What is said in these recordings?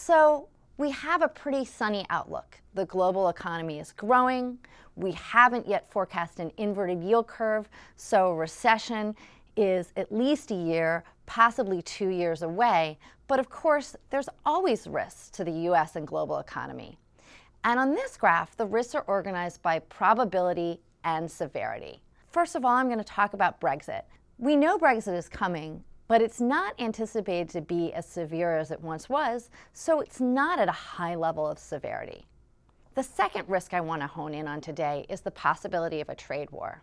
So we have a pretty sunny outlook. The global economy is growing. We haven't yet forecast an inverted yield curve, so recession is at least a year, possibly 2 years away. But of course, there's always risks to the US and global economy. And on this graph, the risks are organized by probability and severity. First of all, I'm going to talk about Brexit. We know Brexit is coming, but it's not anticipated to be as severe as it once was, so it's not at a high level of severity. The second risk I want to hone in on today is the possibility of a trade war.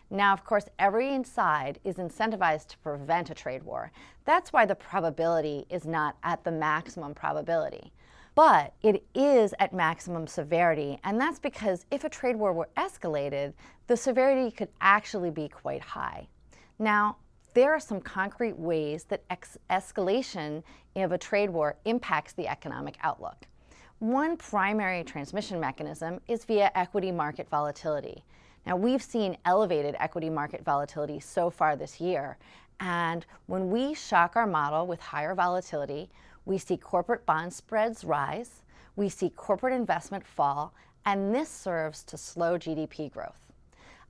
Now, of course, every side is incentivized to prevent a trade war. That's why the probability is not at the maximum probability. But it is at maximum severity, and that's because if a trade war were escalated, the severity could actually be quite high. Now, there are some concrete ways that escalation of a trade war impacts the economic outlook. One primary transmission mechanism is via equity market volatility. Now, we've seen elevated equity market volatility so far this year, and when we shock our model with higher volatility, we see corporate bond spreads rise, we see corporate investment fall, and this serves to slow GDP growth.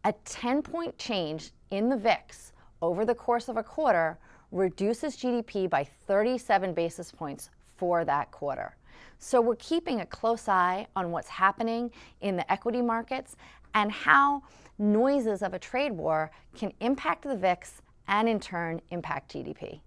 A 10-point change in the VIX over the course of a quarter reduces GDP by 37 basis points for that quarter. So we're keeping a close eye on what's happening in the equity markets and how noises of a trade war can impact the VIX and in turn impact GDP.